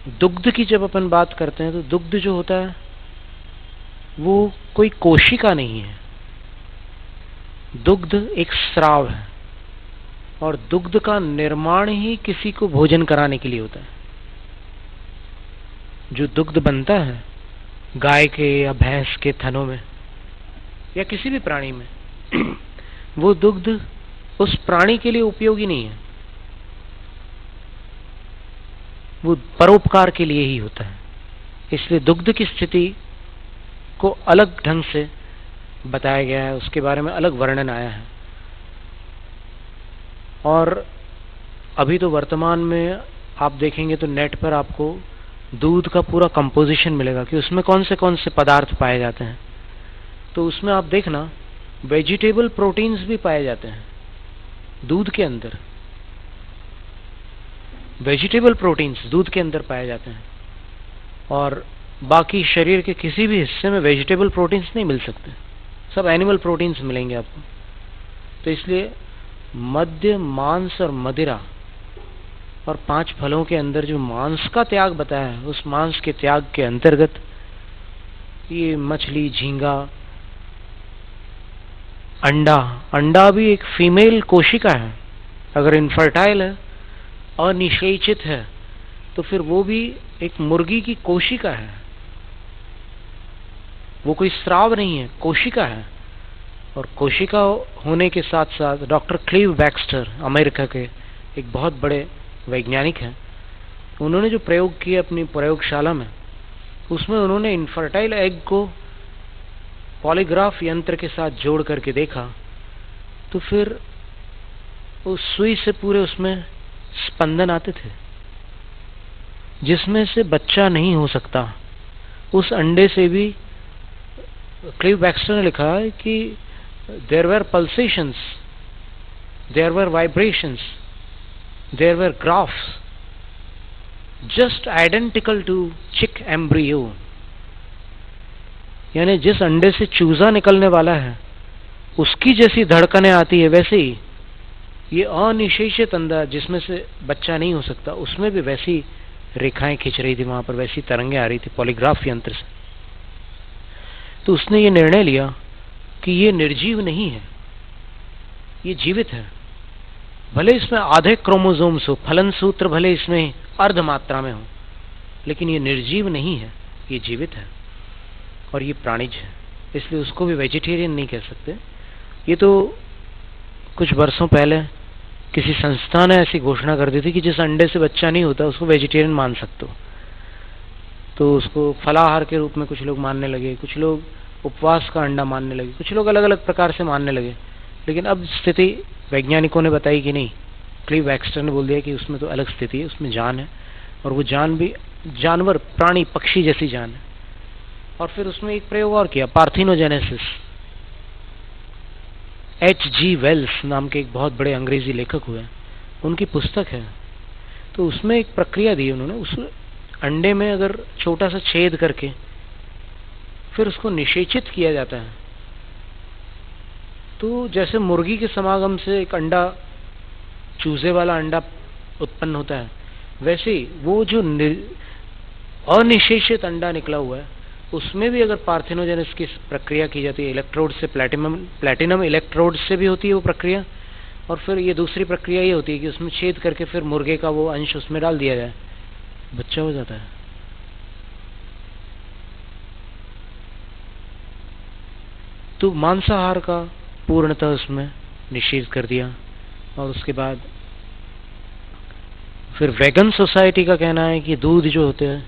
दुग्ध की जब अपन बात करते हैं तो दुग्ध जो होता है वो कोई कोशिका नहीं है, दुग्ध एक स्राव है, और दुग्ध का निर्माण ही किसी को भोजन कराने के लिए होता है। जो दुग्ध बनता है गाय के या भैंस के थनों में या किसी भी प्राणी में वो दुग्ध उस प्राणी के लिए उपयोगी नहीं है, वो परोपकार के लिए ही होता है। इसलिए दुग्ध की स्थिति को अलग ढंग से बताया गया है, उसके बारे में अलग वर्णन आया है। और अभी तो वर्तमान में आप देखेंगे तो नेट पर आपको दूध का पूरा कंपोजिशन मिलेगा कि उसमें कौन से पदार्थ पाए जाते हैं। तो उसमें आप देखना वेजिटेबल प्रोटीन्स भी पाए जाते हैं दूध के अंदर, वेजिटेबल प्रोटीन्स दूध के अंदर पाए जाते हैं, और बाकी शरीर के किसी भी हिस्से में वेजिटेबल प्रोटीन्स नहीं मिल सकते, सब एनिमल प्रोटीन्स मिलेंगे आपको। तो इसलिए मद्य, मांस और मदिरा और 5 फलों के अंदर जो मांस का त्याग बताया है, उस मांस के त्याग के अंतर्गत ये मछली, झींगा, अंडा भी एक फीमेल कोशिका है। अगर इनफर्टाइल है, अनिषेचित है, तो फिर वो भी एक मुर्गी की कोशिका है, वो कोई स्राव नहीं है, कोशिका है। और कोशिका होने के साथ साथ डॉक्टर क्लीव बैक्स्टर, अमेरिका के एक बहुत बड़े वैज्ञानिक हैं, उन्होंने जो प्रयोग किए अपनी प्रयोगशाला में, उसमें उन्होंने इनफर्टाइल एग को पॉलीग्राफ यंत्र के साथ जोड़ करके देखा, तो फिर उस सुई से पूरे उसमें स्पंदन आते थे जिसमें से बच्चा नहीं हो सकता। उस अंडे से भी क्लीव बैक्स्टर ने लिखा है कि there were pulsations, there were vibrations, there were graphs just identical to chick embryo. यानी जिस अंडे से चूजा निकलने वाला है उसकी जैसी धड़कनें आती है, वैसे ही ये अनिषेचित अंडा जिसमें से बच्चा नहीं हो सकता, उसमें भी वैसी रेखाएं खिंच रही थी, वहां पर वैसी तरंगें आ रही थी पॉलीग्राफ यंत्र से। तो उसने ये निर्णय लिया कि ये निर्जीव नहीं है, ये जीवित है। भले इसमें आधे क्रोमोसोम्स हो, फलन सूत्र भले इसमें अर्ध मात्रा में हो, लेकिन ये निर्जीव नहीं है, ये जीवित है और ये प्राणिज है। इसलिए उसको भी वेजिटेरियन नहीं कह सकते। ये तो कुछ वर्षों पहले किसी संस्था ने ऐसी घोषणा कर दी थी कि जिस अंडे से बच्चा नहीं होता उसको वेजिटेरियन मान सकते हो। तो उसको फलाहार के रूप में कुछ लोग मानने लगे, कुछ लोग उपवास का अंडा मानने लगे, कुछ लोग अलग अलग प्रकार से मानने लगे। लेकिन अब स्थिति वैज्ञानिकों ने बताई कि नहीं, क्लीव बैक्स्टर ने बोल दिया कि उसमें तो अलग स्थिति है, उसमें जान है, और वो जान भी जानवर, प्राणी, पक्षी जैसी जान है। और फिर उसमें एक प्रयोग और किया, पार्थिनोजेनेसिस। H.G. वेल्स नाम के एक बहुत बड़े अंग्रेजी लेखक हुए, उनकी पुस्तक है। तो उसमें एक प्रक्रिया दी उन्होंने, उस अंडे में अगर छोटा सा छेद करके फिर उसको निषेचित किया जाता है, तो जैसे मुर्गी के समागम से एक अंडा, चूजे वाला अंडा उत्पन्न होता है, वैसे ही वो जो अनिषेचित अंडा निकला हुआ है उसमें भी अगर पार्थिनोजेनेसिस की प्रक्रिया की जाती है, इलेक्ट्रोड से, प्लैटिनम इलेक्ट्रोड से भी होती है वो प्रक्रिया। और फिर ये दूसरी प्रक्रिया ये होती है कि उसमें छेद करके फिर मुर्गे का वो अंश उसमें डाल दिया जाए, बच्चा हो जाता है। तो मांसाहार का पूर्णतः उसमें निषेध कर दिया। और उसके बाद फिर वेगन सोसाइटी का कहना है कि दूध जो होते हैं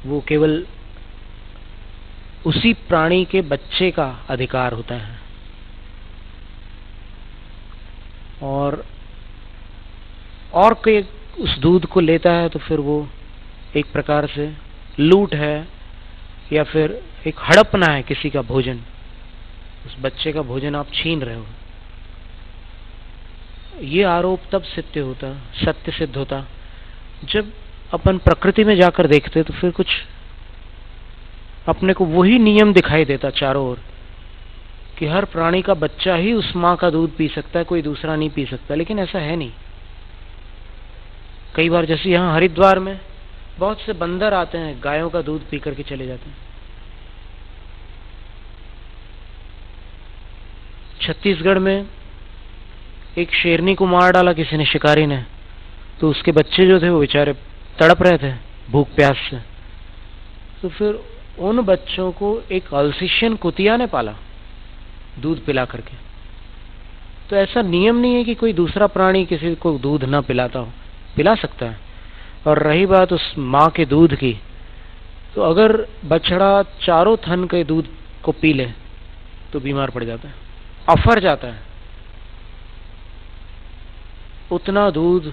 वो केवल उसी प्राणी के बच्चे का अधिकार होता है, और कोई उस दूध को लेता है तो फिर वो एक प्रकार से लूट है या फिर एक हड़पना है किसी का भोजन, उस बच्चे का भोजन आप छीन रहे हो। ये आरोप तब सत्य सिद्ध होता जब अपन प्रकृति में जाकर देखते तो फिर कुछ अपने को वही नियम दिखाई देता चारों ओर कि हर प्राणी का बच्चा ही उस मां का दूध पी सकता है, कोई दूसरा नहीं पी सकता। लेकिन ऐसा है नहीं। कई बार जैसे यहाँ हरिद्वार में बहुत से बंदर आते हैं, गायों का दूध पी करके चले जाते हैं। छत्तीसगढ़ में एक शेरनी को मार डाला किसी ने, शिकारी ने, तो उसके बच्चे जो थे वो बेचारे तड़प रहे थे भूख प्यास से। तो फिर उन बच्चों को एक अल्सेशियन कुतिया ने पाला दूध पिला करके। तो ऐसा नियम नहीं है कि कोई दूसरा प्राणी किसी को दूध ना पिलाता हो, पिला सकता है। और रही बात उस माँ के दूध की, तो अगर बछड़ा चारों थन के दूध को पी ले तो बीमार पड़ जाता है, अफर जाता है। उतना दूध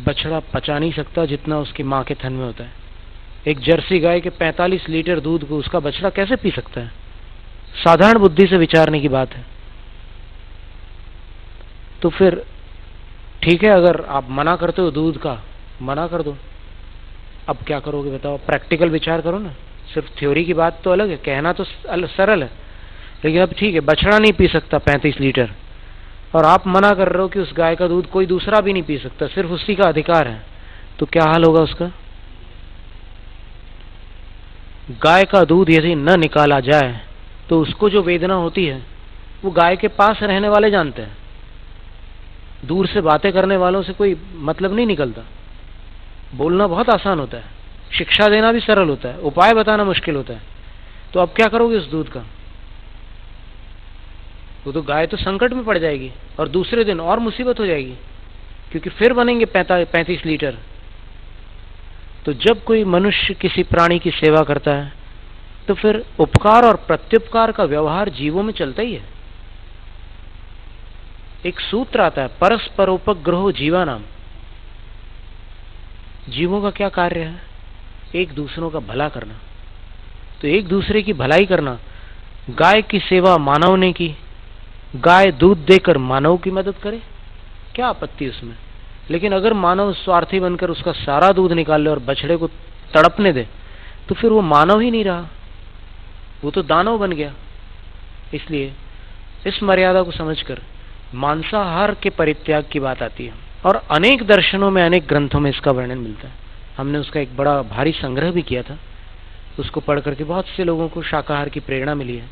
बछड़ा पचा नहीं सकता जितना उसकी माँ के थन में होता है। एक जर्सी गाय के 45 लीटर दूध को उसका बछड़ा कैसे पी सकता है? साधारण बुद्धि से विचारने की बात है। तो फिर ठीक है, अगर आप मना करते हो दूध का, मना कर दो। अब क्या करोगे बताओ? प्रैक्टिकल विचार करो ना। सिर्फ थ्योरी की बात तो अलग है, कहना तो सरल है, लेकिन अब ठीक है, बछड़ा नहीं पी सकता 35 लीटर और आप मना कर रहे हो कि उस गाय का दूध कोई दूसरा भी नहीं पी सकता, सिर्फ उसी का अधिकार है, तो क्या हाल होगा उसका? गाय का दूध यदि न निकाला जाए तो उसको जो वेदना होती है वो गाय के पास रहने वाले जानते हैं। दूर से बातें करने वालों से कोई मतलब नहीं निकलता। बोलना बहुत आसान होता है, शिक्षा देना भी सरल होता है, उपाय बताना मुश्किल होता है। तो अब क्या करोगे उस दूध का? वो तो गाय तो संकट में पड़ जाएगी और दूसरे दिन और मुसीबत हो जाएगी, क्योंकि फिर बनेंगे 35 लीटर। तो जब कोई मनुष्य किसी प्राणी की सेवा करता है तो फिर उपकार और प्रत्युपकार का व्यवहार जीवों में चलता ही है। एक सूत्र आता है, परस्परोपग्रहो जीवानाम। जीवों का क्या कार्य है? एक दूसरों का भला करना। तो एक दूसरे की भलाई करना। गाय की सेवा मानव ने की, गाय दूध देकर मानव की मदद करे, क्या आपत्ति उसमें? लेकिन अगर मानव स्वार्थी बनकर उसका सारा दूध निकाल ले और बछड़े को तड़पने दे तो फिर वो मानव ही नहीं रहा, वो तो दानव बन गया। इसलिए इस मर्यादा को समझकर मांसाहार के परित्याग की बात आती है और अनेक दर्शनों में, अनेक ग्रंथों में इसका वर्णन मिलता है। हमने उसका एक बड़ा भारी संग्रह भी किया था, उसको पढ़ करके बहुत से लोगों को शाकाहार की प्रेरणा मिली है।